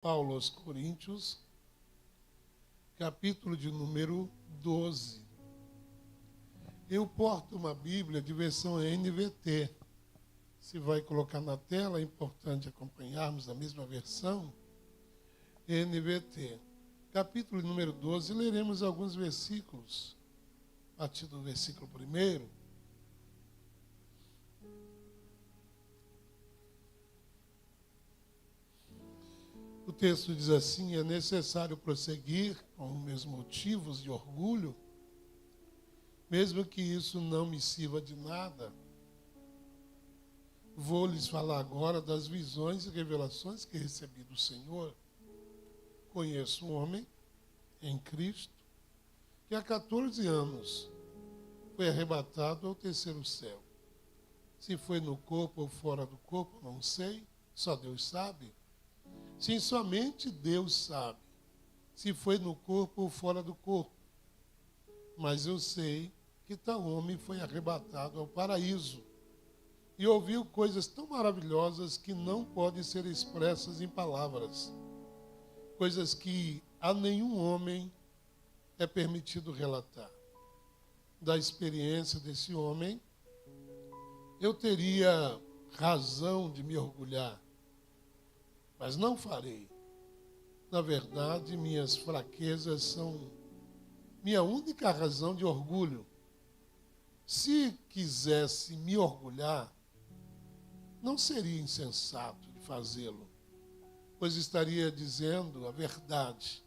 Paulo aos Coríntios, capítulo de número 12. Eu porto uma Bíblia de versão NVT. Se vai colocar na tela, é importante acompanharmos a mesma versão, NVT. Capítulo número 12, leremos alguns versículos, a partir do versículo 1. O texto diz assim: é necessário prosseguir com os meus motivos de orgulho, mesmo que isso não me sirva de nada. Vou lhes falar agora das visões e revelações que recebi do Senhor. Conheço um homem em Cristo que há 14 anos foi arrebatado ao terceiro céu. Se foi no corpo ou fora do corpo, não sei, só Deus sabe. Sim, somente Deus sabe se foi no corpo ou fora do corpo. Mas eu sei que tal homem foi arrebatado ao paraíso e ouviu coisas tão maravilhosas que não podem ser expressas em palavras. Coisas que a nenhum homem é permitido relatar. Da experiência desse homem, eu teria razão de me orgulhar, mas não farei. Na verdade, minhas fraquezas são minha única razão de orgulho. Se quisesse me orgulhar, não seria insensato de fazê-lo, pois estaria dizendo a verdade.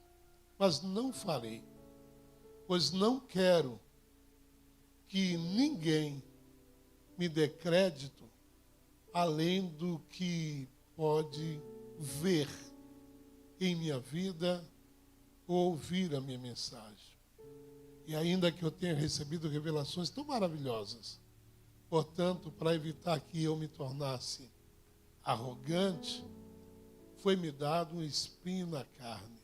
Mas não farei, pois não quero que ninguém me dê crédito além do que pode ver em minha vida ou ouvir a minha mensagem. E ainda que eu tenha recebido revelações tão maravilhosas, portanto, para evitar que eu me tornasse arrogante, foi-me dado um espinho na carne,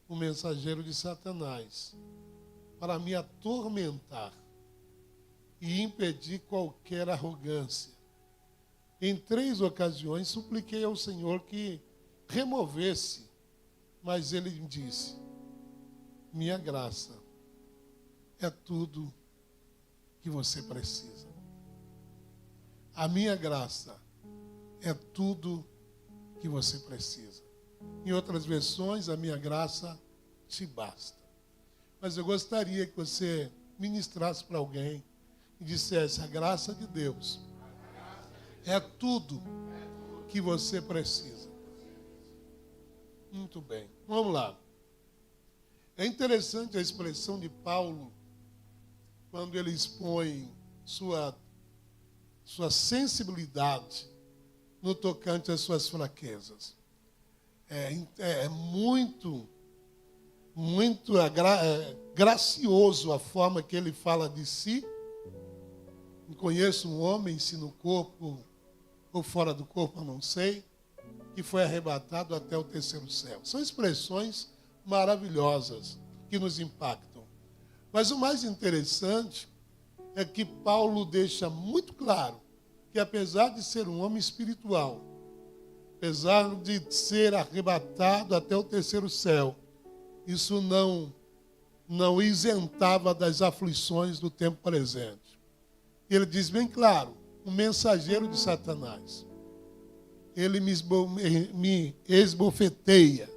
um mensageiro de Satanás, para me atormentar e impedir qualquer arrogância. Em 3 ocasiões, supliquei ao Senhor que removesse, mas Ele me disse: minha graça é tudo que você precisa. A minha graça é tudo que você precisa. Em outras versões, a minha graça te basta. Mas eu gostaria que você ministrasse para alguém e dissesse: a graça de Deus é tudo que você precisa. Muito bem. Vamos lá. É interessante a expressão de Paulo quando ele expõe sua sensibilidade no tocante às suas fraquezas. É muito gracioso a forma que ele fala de si. Conheço um homem, se no corpo ou fora do corpo, eu não sei, que foi arrebatado até o terceiro céu. São expressões maravilhosas que nos impactam. Mas o mais interessante é que Paulo deixa muito claro que, apesar de ser um homem espiritual, apesar de ser arrebatado até o terceiro céu, isso não isentava das aflições do tempo presente. Ele diz bem claro: um mensageiro de Satanás. Ele me esbofeteia,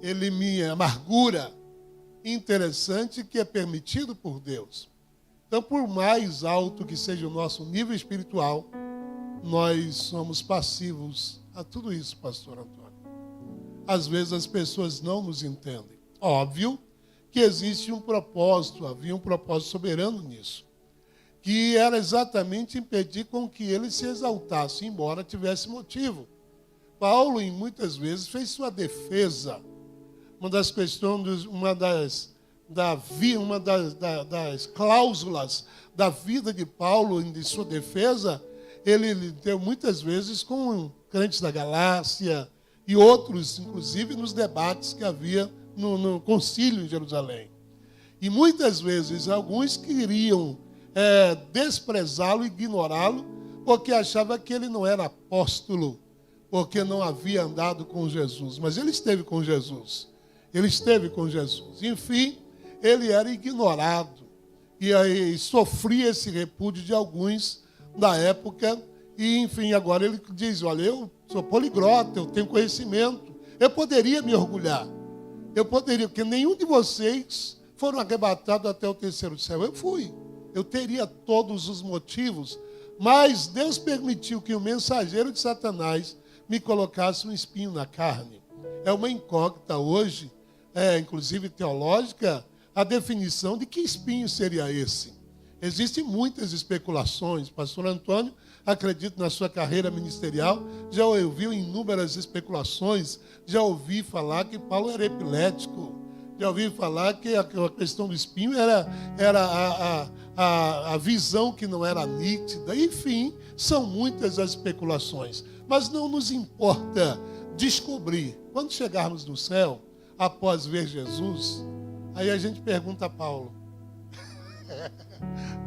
ele me amargura. Interessante que é permitido por Deus. Então, por mais alto que seja o nosso nível espiritual, nós somos passivos a tudo isso, pastor Antônio. Às vezes as pessoas não nos entendem. Óbvio que existe um propósito, havia um propósito soberano nisso, que era exatamente impedir com que ele se exaltasse, embora tivesse motivo. Paulo, em muitas vezes, fez sua defesa. Uma das questões, uma das cláusulas da vida de Paulo, de sua defesa, ele deu muitas vezes com crentes da Galácia e outros, inclusive, nos debates que havia no concílio em Jerusalém. E muitas vezes alguns queriam desprezá-lo, ignorá-lo, porque achava que ele não era apóstolo, porque não havia andado com Jesus. Mas ele esteve com Jesus. Ele esteve com Jesus. Enfim, ele era ignorado. E aí sofria esse repúdio de alguns da época. E, enfim, agora ele diz, olha, eu sou poliglota, eu tenho conhecimento. Eu poderia me orgulhar. Eu poderia, porque nenhum de vocês foram arrebatados até o terceiro céu. Eu fui. Eu teria todos os motivos. Mas Deus permitiu que o mensageiro de Satanás me colocasse um espinho na carne. É uma incógnita hoje, inclusive teológica, a definição de que espinho seria esse. Existem muitas especulações. Pastor Antônio, acredito na sua carreira ministerial, já ouviu inúmeras especulações, já ouvi falar que Paulo era epilético, já ouvi falar que a questão do espinho era a visão que não era nítida. Enfim, são muitas as especulações. Mas não nos importa descobrir. Quando chegarmos no céu, após ver Jesus, aí a gente pergunta a Paulo.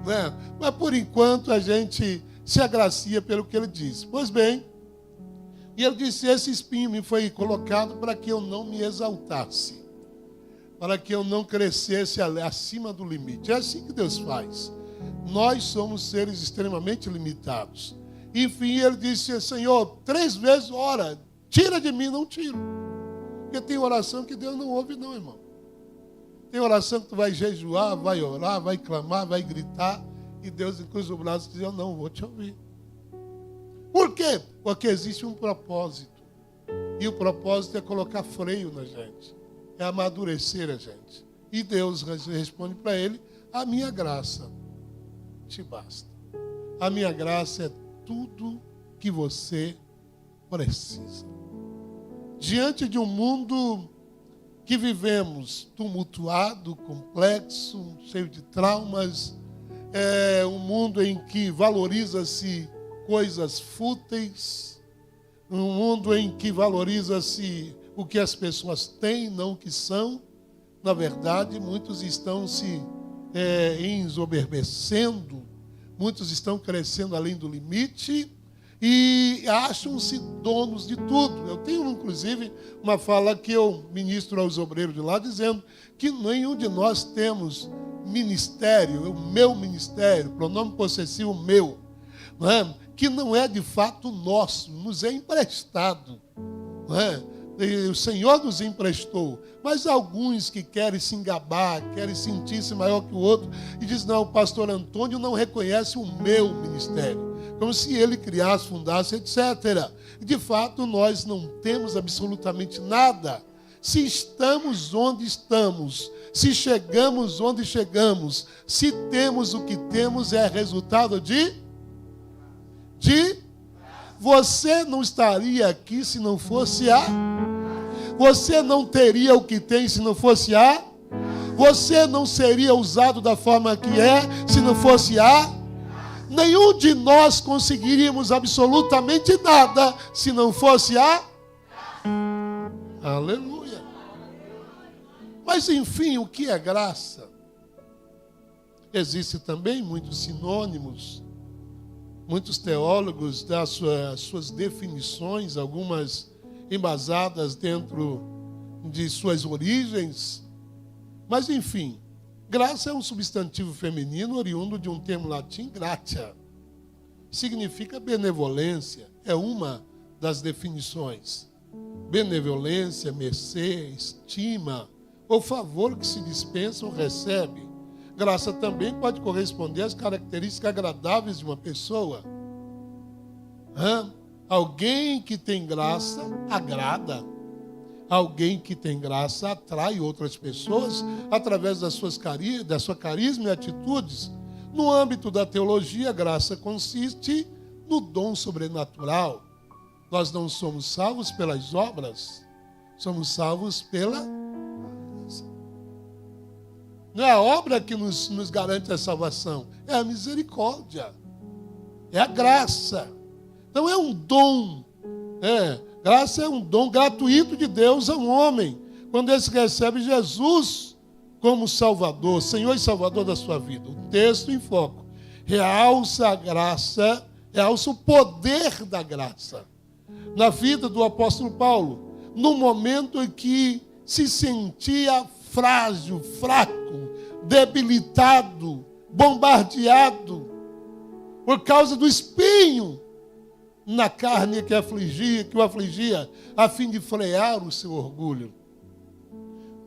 Né? Mas por enquanto a gente se agracia pelo que ele disse. Pois bem, e ele disse, esse espinho me foi colocado para que eu não me exaltasse, para que eu não crescesse acima do limite. É assim que Deus faz. Nós somos seres extremamente limitados. Enfim, ele disse, Senhor, 3 vezes ora, tira de mim, não tiro. Porque tem oração que Deus não ouve não, irmão. Tem oração que tu vai jejuar, vai orar, vai clamar, vai gritar, e Deus cruza o braço e diz, eu não vou te ouvir. Por quê? Porque existe um propósito. E o propósito é colocar freio na gente. É amadurecer a gente. E Deus responde para ele, a minha graça te basta. A minha graça é tudo que você precisa. Diante de um mundo que vivemos tumultuado, complexo, cheio de traumas, um mundo em que valoriza-se coisas fúteis, um mundo em que valoriza-se o que as pessoas têm, não o que são. Na verdade, muitos estão se ensoberbecendo, muitos estão crescendo além do limite e acham-se donos de tudo. Eu tenho, inclusive, uma fala que eu ministro aos obreiros de lá, dizendo que nenhum de nós temos ministério, o meu ministério, pronome possessivo meu, não é? Que não é de fato nosso, nos é emprestado, não é? E o Senhor nos emprestou, mas alguns que querem se engabar, querem sentir-se maior que o outro, e dizem, não, o pastor Antônio não reconhece o meu ministério, como se ele criasse, fundasse, etc. E de fato nós não temos absolutamente nada. Se estamos onde estamos, se chegamos onde chegamos, se temos o que temos, é resultado de você não estaria aqui se não fosse você não teria o que tem se não fosse você não seria usado da forma que é se não fosse nenhum de nós conseguiríamos absolutamente nada se não fosse Aleluia. Mas enfim, o que é graça? Existem também muitos sinônimos. Muitos teólogos dão as suas definições, algumas embasadas dentro de suas origens. Mas, enfim, graça é um substantivo feminino oriundo de um termo latim, gratia. Significa benevolência, é uma das definições. Benevolência, mercê, estima, ou favor que se dispensa ou recebe. Graça também pode corresponder às características agradáveis de uma pessoa. Alguém que tem graça agrada. Alguém que tem graça atrai outras pessoas através da sua carisma e atitudes. No âmbito da teologia, graça consiste no dom sobrenatural. Nós não somos salvos pelas obras, somos salvos pela... Não é a obra que nos garante a salvação, é a misericórdia, é a graça. Então é um dom, graça é um dom gratuito de Deus ao homem, quando ele recebe Jesus como Salvador, Senhor e Salvador da sua vida. O texto em foco realça a graça, realça o poder da graça. na vida do apóstolo Paulo, no momento em que se sentia frágil, fraco, debilitado, bombardeado, por causa do espinho na carne que o afligia, a fim de frear o seu orgulho.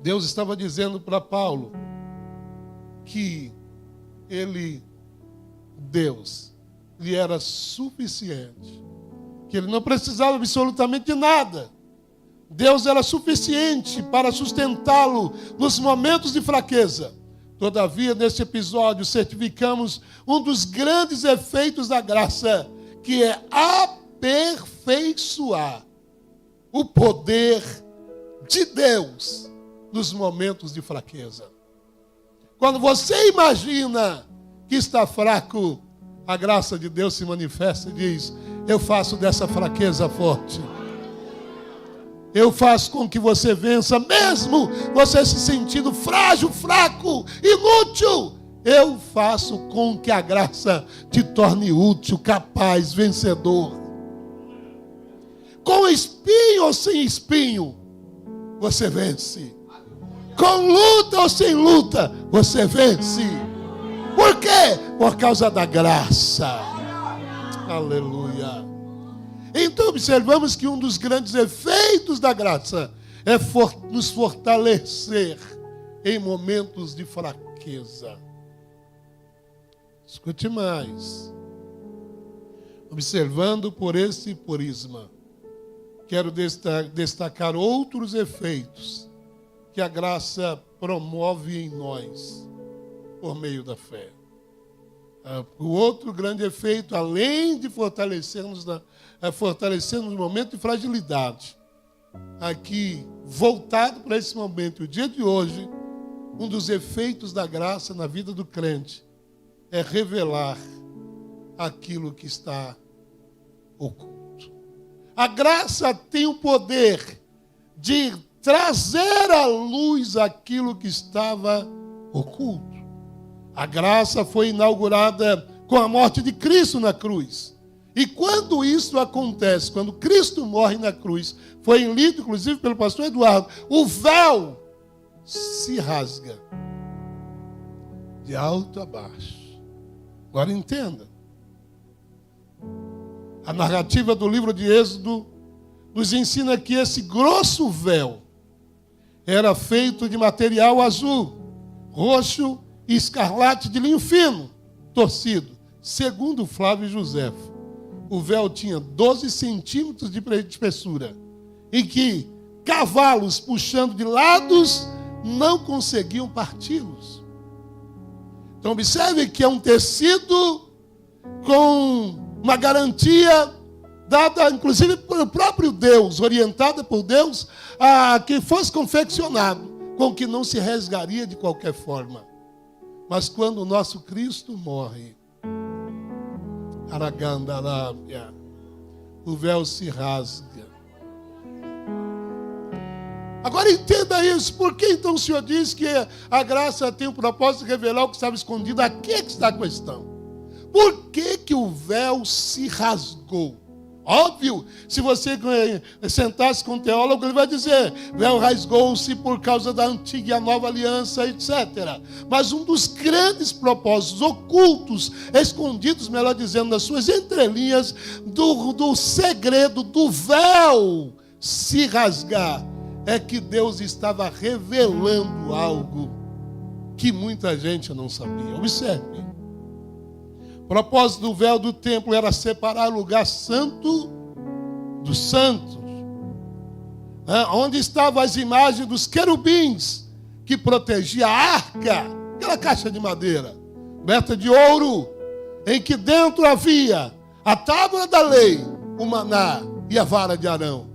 Deus estava dizendo para Paulo que Deus, lhe era suficiente, que ele não precisava absolutamente de nada. Deus era suficiente para sustentá-lo nos momentos de fraqueza. Todavia, neste episódio, certificamos um dos grandes efeitos da graça, que é aperfeiçoar o poder de Deus nos momentos de fraqueza. Quando você imagina que está fraco, a graça de Deus se manifesta e diz: eu faço dessa fraqueza forte. Eu faço com que você vença, mesmo você se sentindo frágil, fraco, inútil. Eu faço com que a graça te torne útil, capaz, vencedor. Com espinho ou sem espinho, você vence. Com luta ou sem luta, você vence. Por quê? Por causa da graça. Aleluia. Então observamos que um dos grandes efeitos da graça é nos fortalecer em momentos de fraqueza. Escute mais. Observando por esse prisma, quero destacar outros efeitos que a graça promove em nós por meio da fé. O outro grande efeito, além de fortalecermos no momento de fragilidade, aqui, voltado para esse momento, o dia de hoje, um dos efeitos da graça na vida do crente é revelar aquilo que está oculto. A graça tem o poder de trazer à luz aquilo que estava oculto. A graça foi inaugurada com a morte de Cristo na cruz. E quando isso acontece, quando Cristo morre na cruz, foi lido inclusive pelo pastor Eduardo, o véu se rasga de alto a baixo. Agora entenda. A narrativa do livro de Êxodo nos ensina que esse grosso véu era feito de material azul, roxo e escarlate de linho fino, torcido. Segundo Flávio Joséfo, o véu tinha 12 centímetros de espessura, em que cavalos puxando de lados não conseguiam parti-los. Então observe que é um tecido com uma garantia dada, inclusive, pelo próprio Deus, orientada por Deus, a que fosse confeccionado, com que não se rasgaria de qualquer forma. Mas quando o nosso Cristo morre, o véu se rasga. Agora entenda isso. Por que então o Senhor diz que a graça tem o propósito de revelar o que estava escondido? Aqui é que está a questão. Por que o véu se rasgou? Óbvio, se você sentasse com um teólogo, ele vai dizer: véu rasgou-se por causa da antiga e a nova aliança, etc. Mas um dos grandes propósitos ocultos, escondidos, melhor dizendo, nas suas entrelinhas, do segredo do véu se rasgar, é que Deus estava revelando algo que muita gente não sabia. Observe. O propósito do véu do templo era separar o lugar santo dos santos, onde estavam as imagens dos querubins que protegia a arca, aquela caixa de madeira, coberta de ouro, em que dentro havia a tábua da lei, o maná e a vara de Arão.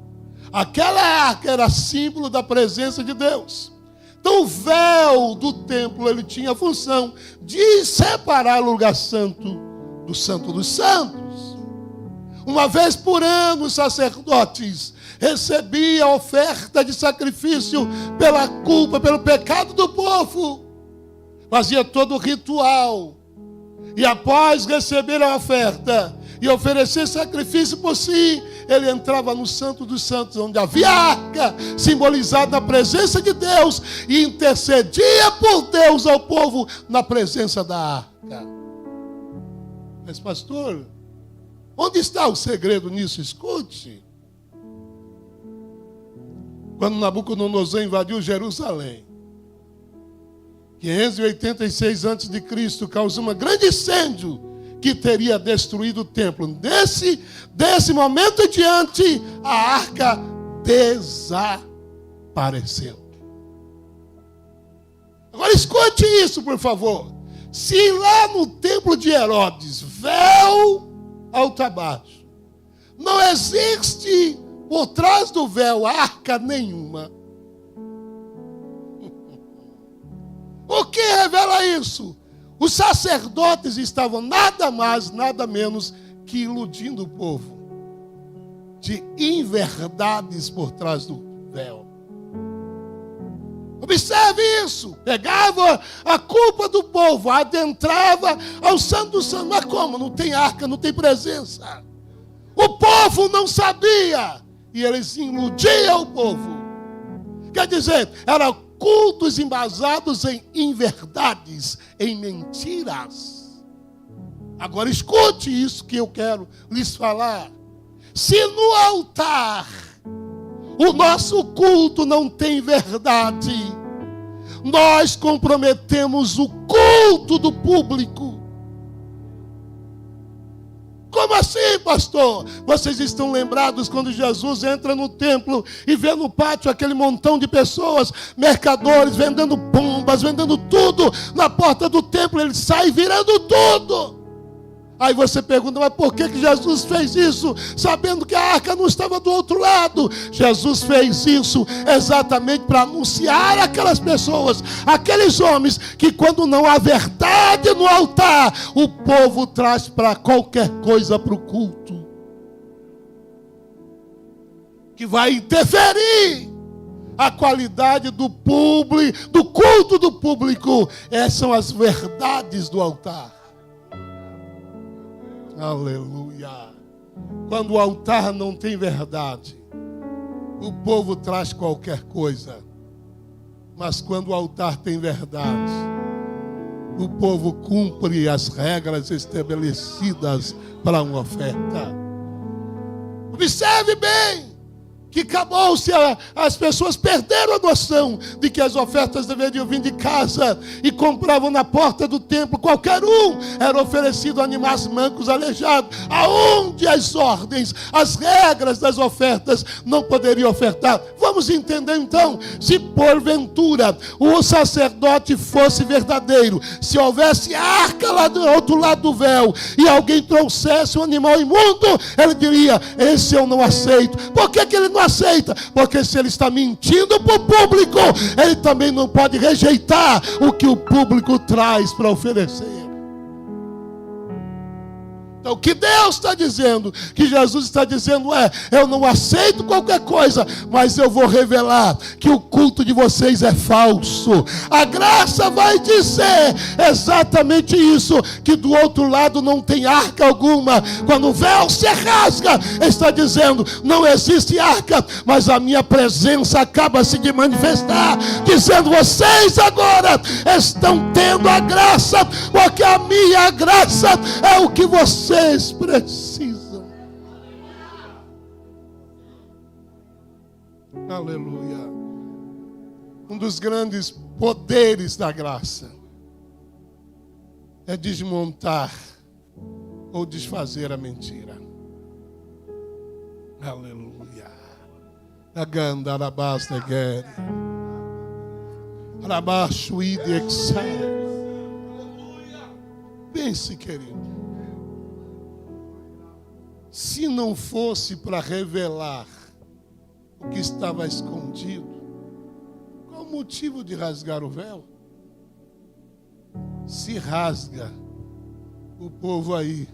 Aquela arca era símbolo da presença de Deus. Então o véu do templo, ele tinha a função de separar o lugar santo do santo dos santos. Uma vez por ano, os sacerdotes recebiam a oferta de sacrifício pela culpa, pelo pecado do povo. Fazia todo o ritual. E após receber a oferta e oferecer sacrifício por si, ele entrava no Santo dos Santos, onde havia a arca, simbolizada na presença de Deus, e intercedia por Deus ao povo na presença da arca. Mas, pastor, onde está o segredo nisso? Escute. Quando Nabucodonosor invadiu Jerusalém, 586 a.C., causou um grande incêndio que teria destruído o templo. Desse momento em diante, a arca desapareceu. Agora escute isso, por favor. Se lá no templo de Herodes, véu alto baixo, não existe por trás do véu arca nenhuma, o que revela isso? Os sacerdotes estavam nada mais, nada menos que iludindo o povo de inverdades por trás do véu. Observe isso. Pegava a culpa do povo, adentrava ao Santo dos Santos. Mas como? Não tem arca, não tem presença. O povo não sabia. E eles iludiam o povo. Quer dizer, eram cultos embasados em inverdades, em mentiras. Agora escute isso que eu quero lhes falar. Se no altar o nosso culto não tem verdade, nós comprometemos o culto do público. Como assim, pastor? Vocês estão lembrados quando Jesus entra no templo e vê no pátio aquele montão de pessoas, mercadores, vendendo pombas, vendendo tudo na porta do templo, ele sai virando tudo. Aí você pergunta, mas por que Jesus fez isso, sabendo que a arca não estava do outro lado? Jesus fez isso exatamente para anunciar aquelas pessoas, aqueles homens, que quando não há verdade no altar, o povo traz para qualquer coisa para o culto, que vai interferir a qualidade do público, do culto do público. Essas são as verdades do altar. Aleluia. Quando o altar não tem verdade, o povo traz qualquer coisa. Mas quando o altar tem verdade, o povo cumpre as regras estabelecidas para uma oferta. Observe bem que acabou-se, as pessoas perderam a noção de que as ofertas deveriam vir de casa e compravam na porta do templo. Qualquer um era oferecido, animais mancos, aleijados. Aonde as ordens, as regras das ofertas não poderiam ofertar? Vamos entender então, se porventura o sacerdote fosse verdadeiro, se houvesse arca lá do outro lado do véu e alguém trouxesse um animal imundo, ele diria, esse eu não aceito. Por que ele não aceita? Porque se ele está mentindo para o público, ele também não pode rejeitar o que o público traz para oferecer. Então o que Deus está dizendo, que Jesus está dizendo é, eu não aceito qualquer coisa, mas eu vou revelar que o culto de vocês é falso. A graça vai dizer exatamente isso, que do outro lado não tem arca alguma. Quando o véu se rasga, está dizendo, não existe arca, mas a minha presença acaba-se de manifestar, dizendo, vocês agora estão tendo a graça, porque a minha graça é o que vocês precisam. Aleluia. Um dos grandes poderes da graça é desmontar ou desfazer a mentira. Aleluia. Agandarabasta guerra. Arabaixo ide exai. Pense, querido. Se não fosse para revelar o que estava escondido, qual o motivo de rasgar o véu? Se rasga, o povo aí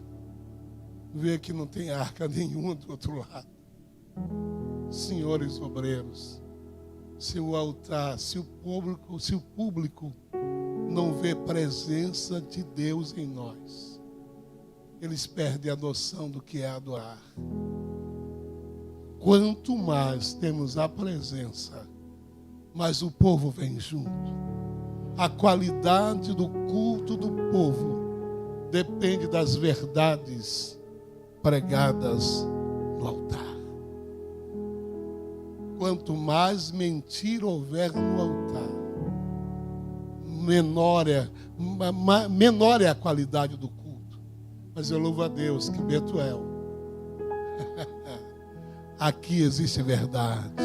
vê que não tem arca nenhuma do outro lado. Senhores obreiros, se o altar, se o público não vê presença de Deus em nós, eles perdem a noção do que é adorar. Quanto mais temos a presença, mais o povo vem junto. A qualidade do culto do povo depende das verdades pregadas no altar. Quanto mais mentira houver no altar, menor é a qualidade do culto. Mas eu louvo a Deus que Betuel, aqui existe verdade.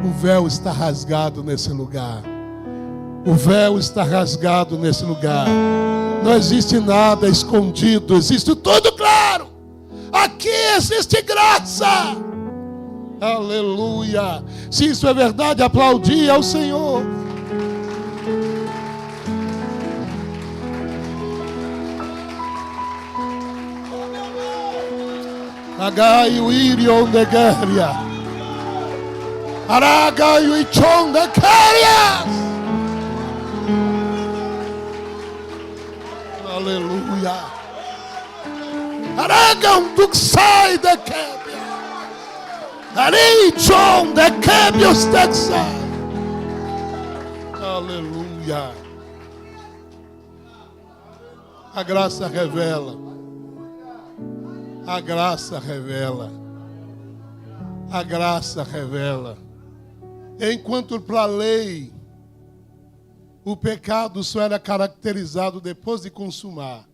O véu está rasgado nesse lugar. O véu está rasgado nesse lugar. Não existe nada escondido, existe tudo claro. Aqui existe graça. Aleluia. Se isso é verdade, aplaudir ao Senhor. Agaio irion de guerra. Aragaio ichon de querias. Aleluia. Aragam duxai de quebia. Arichon de quebios texai. Aleluia. A graça revela. A graça revela. A graça revela. Enquanto para a lei o pecado só era caracterizado depois de consumar,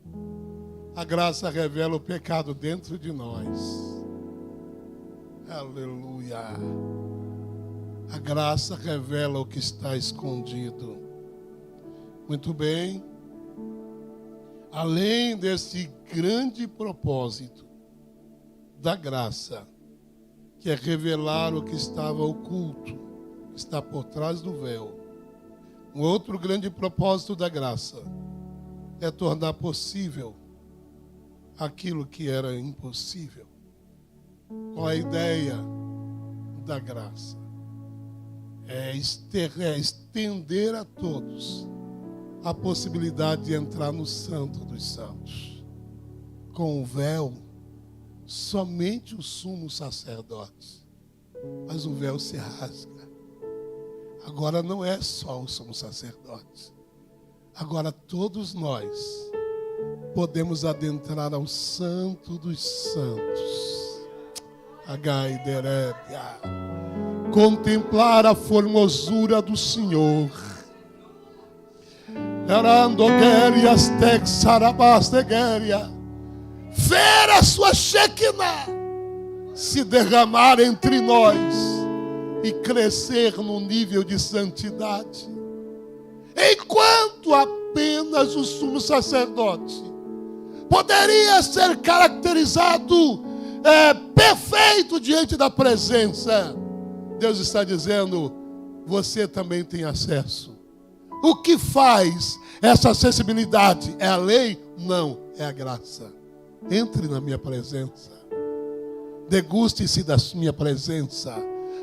a graça revela o pecado dentro de nós. Aleluia. A graça revela o que está escondido. Muito bem. Além desse grande propósito da graça, que é revelar o que estava oculto, que está por trás do véu. Um outro grande propósito da graça é tornar possível aquilo que era impossível. Qual a ideia da graça? É estender a todos a possibilidade de entrar no Santo dos Santos. Com o véu, somente o sumo sacerdote. Mas o véu se rasga. Agora não é só o sumo sacerdote. Agora todos nós podemos adentrar ao Santo dos Santos. Agaiderébia. Contemplar a formosura do Senhor. Arandogérias texarabasteguéria. Ver a sua Shekinah se derramar entre nós e crescer no nível de santidade. Enquanto apenas o sumo sacerdote poderia ser caracterizado perfeito diante da presença, Deus está dizendo, você também tem acesso. O que faz essa acessibilidade? É a lei? Não, é a graça. Entre na minha presença. Deguste-se da minha presença.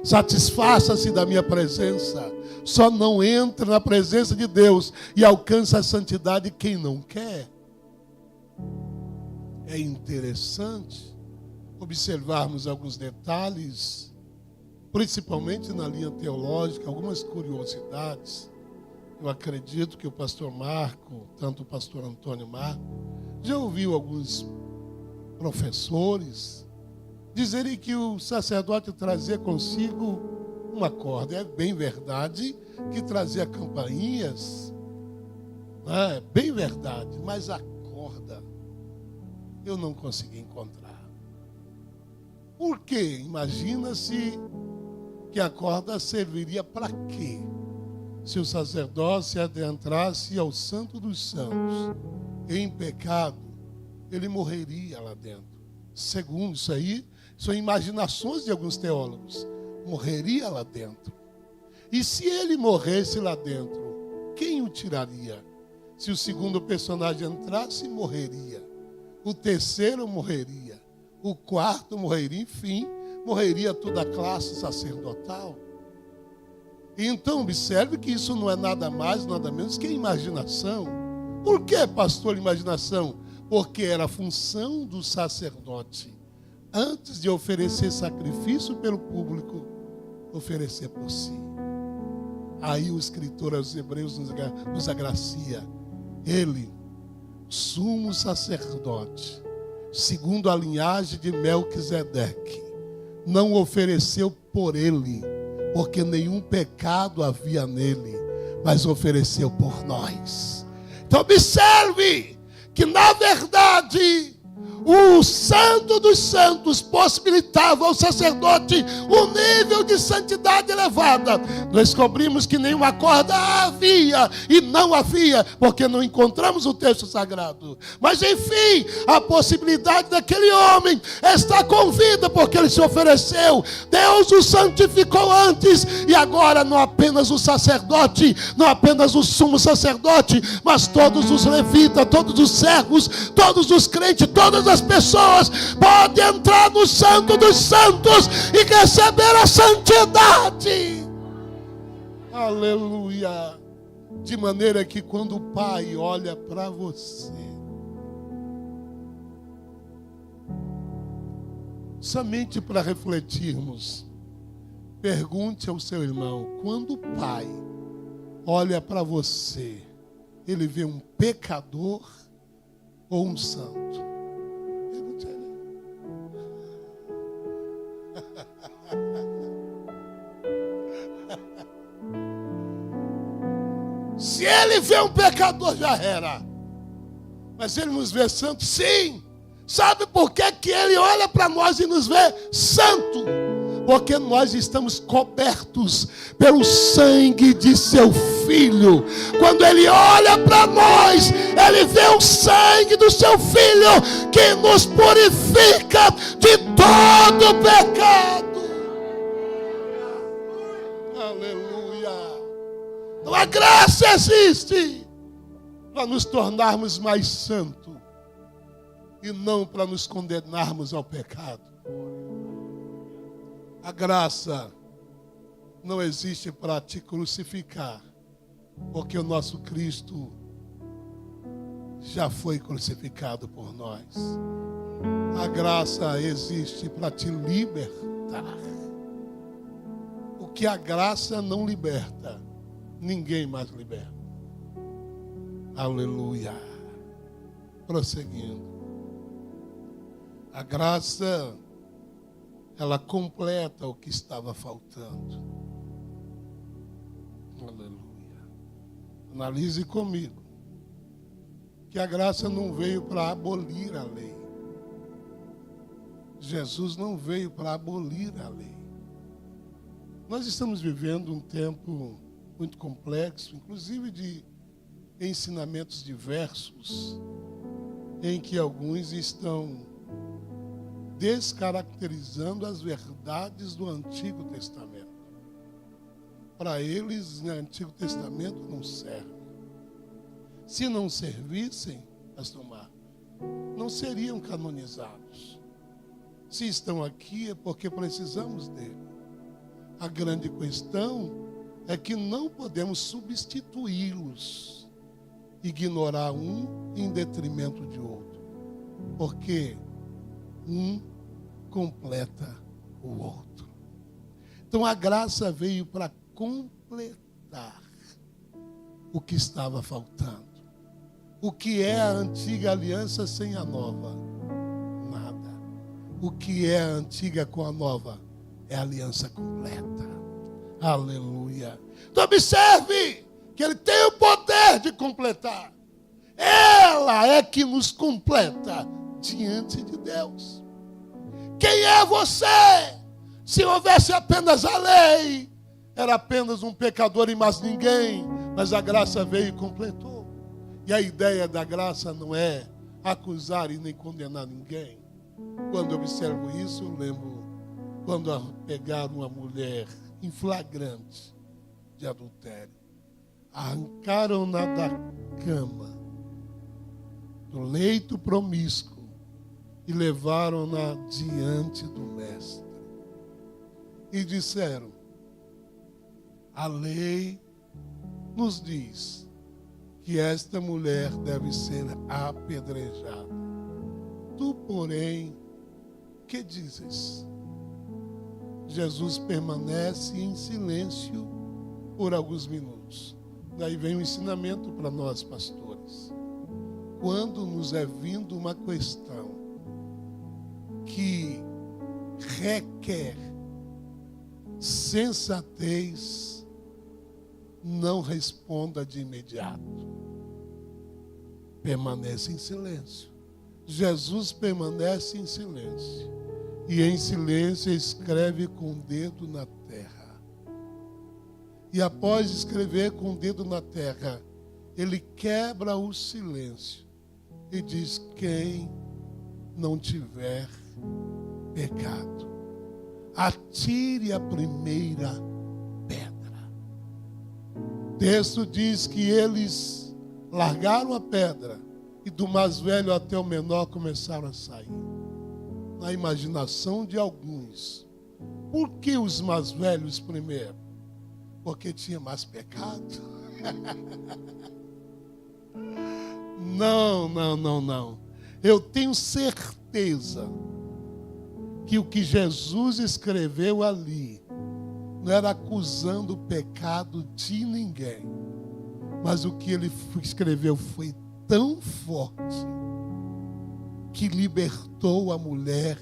Satisfaça-se da minha presença. Só não entra na presença de Deus e alcança a santidade quem não quer. É interessante observarmos alguns detalhes, principalmente na linha teológica, algumas curiosidades. Eu acredito que o pastor Marco, tanto o pastor Antônio Marco, já ouviu alguns professores dizerem que o sacerdote trazia consigo uma corda. É bem verdade que trazia campainhas, é bem verdade, mas a corda eu não consegui encontrar. Por quê? Imagina-se que a corda serviria para quê? Se o sacerdócio adentrasse ao Santo dos Santos em pecado, ele morreria lá dentro. Segundo isso aí, são imaginações de alguns teólogos. Morreria lá dentro. E se ele morresse lá dentro, quem o tiraria? Se o segundo personagem entrasse, morreria. O terceiro morreria. O quarto morreria. Enfim, morreria toda a classe sacerdotal. Então, observe que isso não é nada mais, nada menos que imaginação. Por que, pastor, imaginação? porque era a função do sacerdote, antes de oferecer sacrifício pelo público, oferecer por si. Aí o escritor aos Hebreus nos agracia. Ele, sumo sacerdote, segundo a linhagem de Melquisedeque, não ofereceu por ele, porque nenhum pecado havia nele, mas ofereceu por nós. Então observe que na verdade o Santo dos Santos possibilitava ao sacerdote um nível de santidade elevada. Nós descobrimos que nenhuma corda havia, e não havia, porque não encontramos o texto sagrado. Mas enfim, a possibilidade daquele homem está com vida, porque ele se ofereceu. Deus o santificou antes, e agora não apenas o sacerdote, não apenas o sumo sacerdote, mas todos os levitas, todos os servos, todos os crentes, todas as pessoas podem entrar no Santo dos Santos e receber a santidade. Aleluia. De maneira que quando o Pai olha para você, somente para refletirmos, pergunte ao seu irmão: quando o Pai olha para você, ele vê um pecador ou um santo? Se ele vê um pecador, já era. Mas ele nos vê santo, sim. Sabe por que que ele olha para nós e nos vê santo? Porque nós estamos cobertos pelo sangue de seu Filho. Quando ele olha para nós, ele vê o sangue do seu Filho, que nos purifica de todo pecado. Aleluia. Então a graça existe para nos tornarmos mais santos e não para nos condenarmos ao pecado. A graça não existe para te crucificar, porque o nosso Cristo já foi crucificado por nós. A graça existe para te libertar. O que a graça não liberta, ninguém mais liberta. Aleluia. Prosseguindo. A graça, ela completa o que estava faltando. Aleluia. Analise comigo que a graça não veio para abolir a lei. Jesus não veio para abolir a lei. Nós estamos vivendo um tempo muito complexo, inclusive de ensinamentos diversos, em que alguns estão descaracterizando as verdades do Antigo Testamento. Para eles, o Antigo Testamento não serve. Se não servissem, pastor Marcos, não seriam canonizados. Se estão aqui é porque precisamos dele. A grande questão é que não podemos substituí-los, ignorar um em detrimento de outro, porque um completa o outro. Então a graça veio para completar o que estava faltando. O que é a antiga aliança sem a nova? Nada. O que é a antiga com a nova? É a aliança completa. Aleluia. Então observe que ele tem o poder de completar. Ela é que nos completa diante de Deus. Quem é você? Se houvesse apenas a lei, era apenas um pecador e mais ninguém. Mas a graça veio e completou. E a ideia da graça não é acusar e nem condenar ninguém. Quando eu observo isso, eu lembro quando pegaram uma mulher em flagrante de adultério. Arrancaram-na da cama, do leito promíscuo, e levaram-na diante do mestre. E disseram: a lei nos diz que esta mulher deve ser apedrejada. Tu, porém, que dizes? Jesus permanece em silêncio por alguns minutos. Daí vem o ensinamento para nós, pastores. Quando nos é vindo uma questão que requer sensatez, não responda de imediato. Permanece em silêncio. Jesus permanece em silêncio. E em silêncio escreve com o dedo na terra. E após escrever com o dedo na terra, ele quebra o silêncio e diz: quem não tiver pecado, atire a primeira pedra. O texto diz que eles largaram a pedra e do mais velho até o menor começaram a sair. Na imaginação de alguns, por que os mais velhos primeiro? Porque tinha mais pecado. Não. Eu tenho certeza que o que Jesus escreveu ali não era acusando o pecado de ninguém, mas o que ele escreveu foi tão forte que libertou a mulher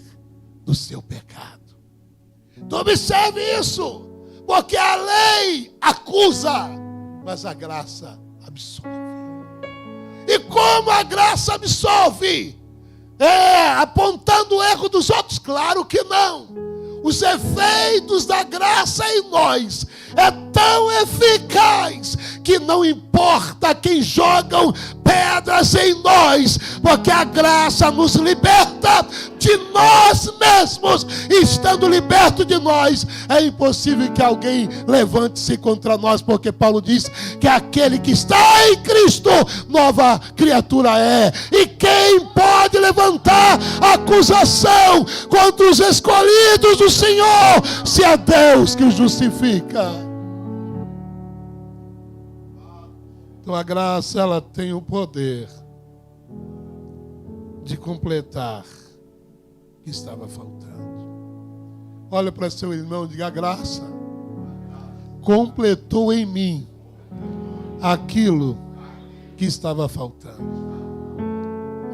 do seu pecado. Então observe isso, porque a lei acusa, mas a graça absolve. E como a graça absolve? Apontando o erro dos outros? Claro que não. Os efeitos da graça em nós é tão eficaz que não importa quem jogam pedras em nós, porque a graça nos liberta de nós mesmos. E estando liberto de nós, é impossível que alguém levante-se contra nós, porque Paulo diz que aquele que está em Cristo, nova criatura é. E quem pode levantar acusação contra os escolhidos do Senhor, se é Deus que os justifica? Então a graça, ela tem o poder de completar o que estava faltando. Olha para seu irmão e diga: a graça completou em mim aquilo que estava faltando.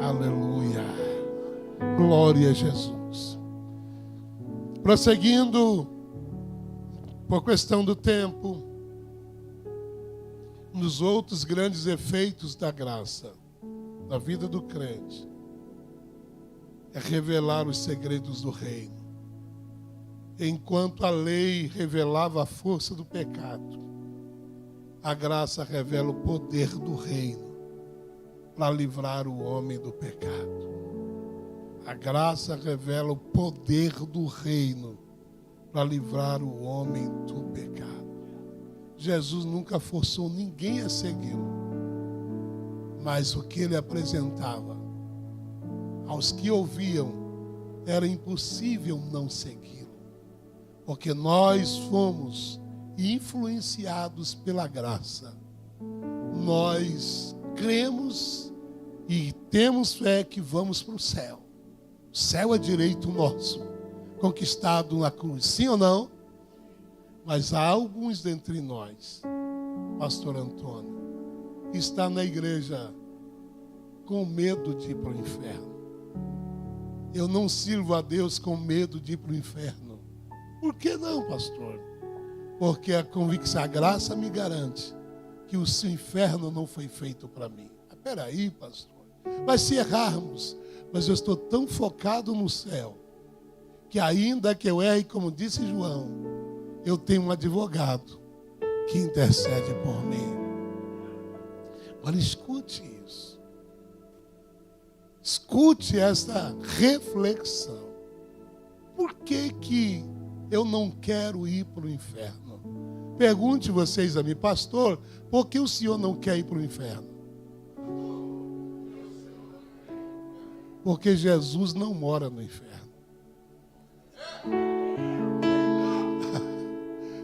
Aleluia. Glória a Jesus. Prosseguindo, por questão do tempo, nos outros grandes efeitos da graça na vida do crente é revelar os segredos do reino. Enquanto a lei revelava a força do pecado, a graça revela o poder do reino para livrar o homem do pecado. A graça revela o poder do reino para livrar o homem do pecado. Jesus nunca forçou ninguém a segui-lo, mas o que ele apresentava aos que ouviam era impossível não segui-lo, porque nós fomos influenciados pela graça. Nós cremos e temos fé que vamos para o céu. O céu é direito nosso, conquistado na cruz, sim ou não? Mas há alguns dentre nós, pastor Antônio, que está na igreja com medo de ir para o inferno. Eu não sirvo a Deus com medo de ir para o inferno. Por que não, pastor? Porque a convicção, a graça me garante que o inferno não foi feito para mim. Espera aí, pastor. Mas se errarmos, mas eu estou tão focado no céu, que ainda que eu erre, como disse João, eu tenho um advogado que intercede por mim. Olha, escute isso. Escute esta reflexão. Por que eu não quero ir para o inferno? Pergunte vocês a mim: pastor, por que o senhor não quer ir para o inferno? Porque Jesus não mora no inferno.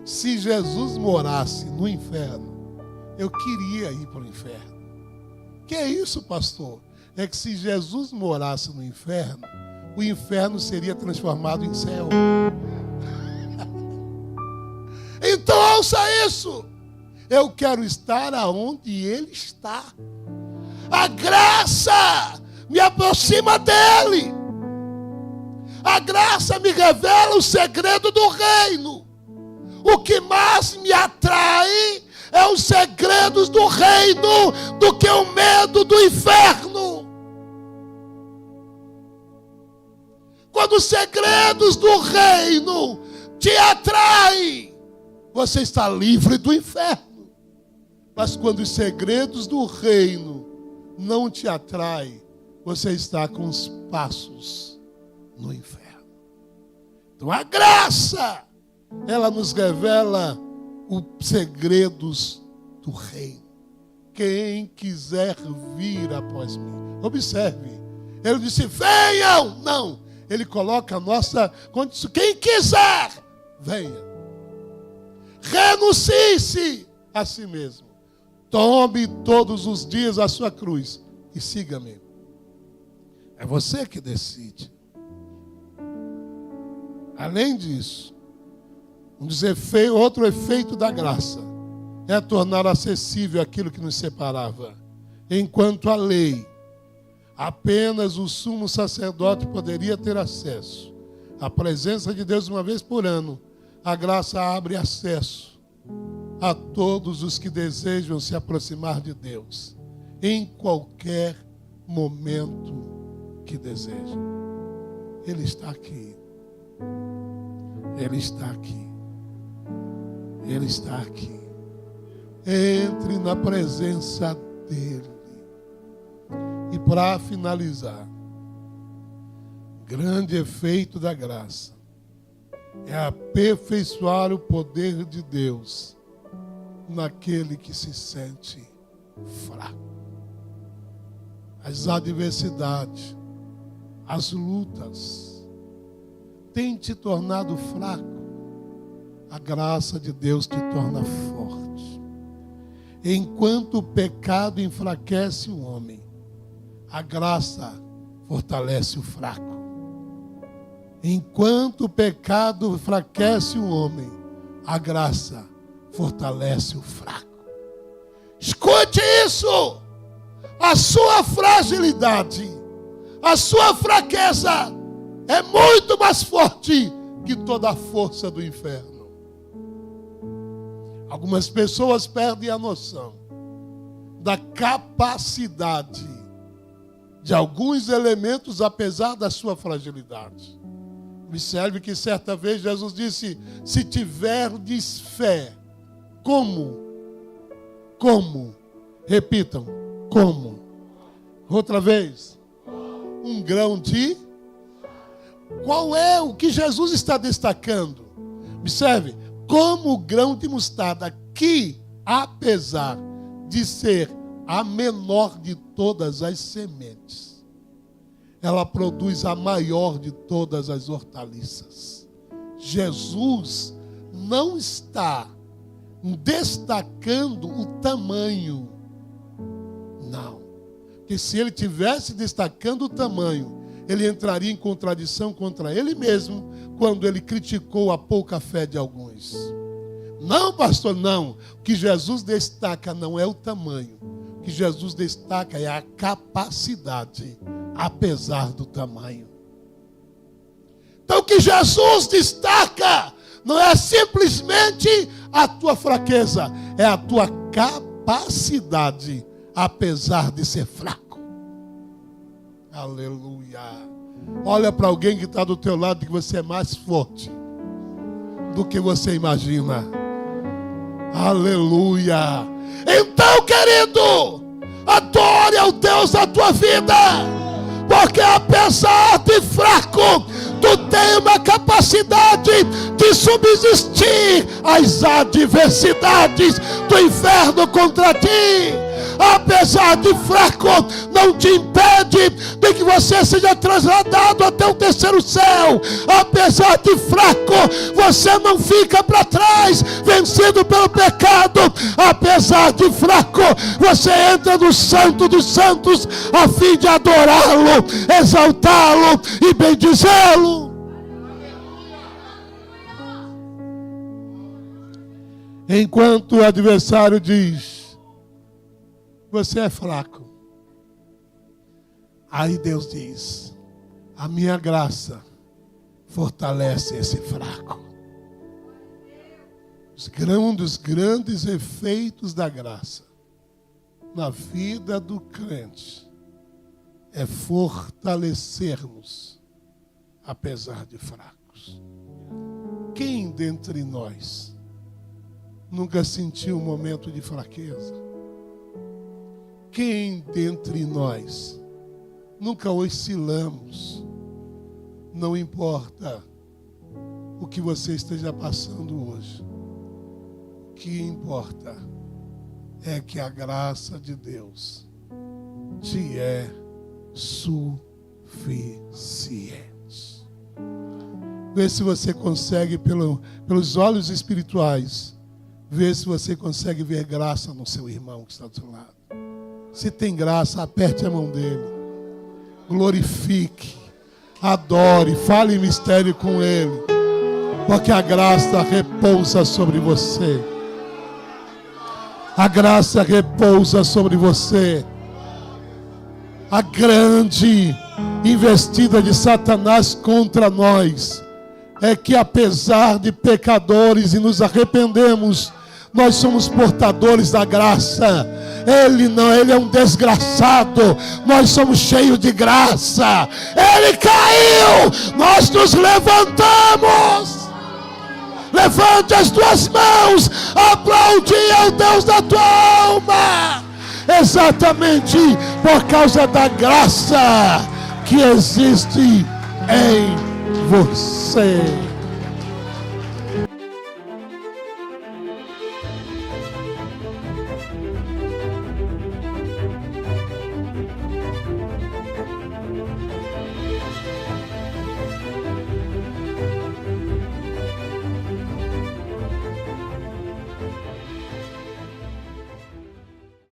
Se Jesus morasse no inferno, eu queria ir para o inferno. Que é isso, pastor? é que se Jesus morasse no inferno, o inferno seria transformado em céu. Então ouça isso. Eu quero estar aonde Ele está. A graça me aproxima dEle. A graça me revela o segredo do reino. O que mais me atrai é os segredos do reino do que o medo do inferno. Quando os segredos do reino te atraem, você está livre do inferno. Mas quando os segredos do reino não te atraem, você está com os passos no inferno. Então a graça, ela nos revela os segredos do reino. Quem quiser vir após mim, observe, ele disse: venham. Não, ele coloca a nossa condição. Quem quiser, venha. Renuncie-se a si mesmo. Tome todos os dias a sua cruz e siga-me. É você que decide. Além disso, outro efeito da graça é tornar acessível aquilo que nos separava. Enquanto a lei, apenas o sumo sacerdote poderia ter acesso à presença de Deus uma vez por ano, a graça abre acesso a todos os que desejam se aproximar de Deus, em qualquer momento que desejam. Ele está aqui. Ele está aqui. Ele está aqui. Entre na presença dEle. E para finalizar, grande efeito da graça é aperfeiçoar o poder de Deus naquele que se sente fraco. As adversidades, as lutas têm te tornado fraco. A graça de Deus te torna forte. Enquanto o pecado enfraquece o homem, a graça fortalece o fraco. Enquanto o pecado enfraquece o homem, a graça fortalece o fraco. Escute isso! A sua fragilidade, a sua fraqueza é muito mais forte que toda a força do inferno. Algumas pessoas perdem a noção da capacidade de alguns elementos, apesar da sua fragilidade. Observe que certa vez Jesus disse: se tiverdes fé, como? Repitam, como? Outra vez. Um grão de... Qual é o que Jesus está destacando? Observe, como o grão de mostarda, que apesar de ser a menor de todas as sementes, ela produz a maior de todas as hortaliças. Jesus não está destacando o tamanho. Não. Porque se ele tivesse destacando o tamanho, ele entraria em contradição contra ele mesmo quando ele criticou a pouca fé de alguns. Não, pastor, não. O que Jesus destaca não é o tamanho. O que Jesus destaca é a capacidade, apesar do tamanho. Então o que Jesus destaca não é simplesmente a tua fraqueza, é a tua capacidade, apesar de ser fraco. Aleluia. Olha para alguém que está do teu lado, que você é mais forte do que você imagina. Aleluia. Então, querido, adore ao Deus da tua vida, porque apesar de fraco, tu tem uma capacidade de subsistir às adversidades do inferno contra ti. apesar de fraco, não te impede de que você seja trasladado até o terceiro céu. Apesar de fraco, você não fica para trás, vencido pelo pecado. Apesar de fraco, você entra no Santo dos Santos, a fim de adorá-lo, exaltá-lo e bendizê-lo. Enquanto o adversário diz: você é fraco, aí Deus diz: a minha graça fortalece esse fraco. Um dos grandes efeitos da graça na vida do crente é fortalecermos apesar de fracos. Quem dentre nós nunca sentiu um momento de fraqueza? Quem dentre nós nunca oscilamos? Não importa o que você esteja passando hoje. O que importa é que a graça de Deus te é suficiente. Vê se você consegue, pelos olhos espirituais, vê se você consegue ver graça no seu irmão que está do seu lado. Se tem graça, aperte a mão dele. Glorifique, adore, fale em mistério com ele. Porque a graça repousa sobre você. A graça repousa sobre você. A grande investida de Satanás contra nós é que, apesar de pecadores e nos arrependemos, nós somos portadores da graça. Ele não, ele é um desgraçado. Nós somos cheios de graça. Ele caiu, nós nos levantamos. Levante as tuas mãos, aplaude ao Deus da tua alma. Exatamente por causa da graça que existe em você.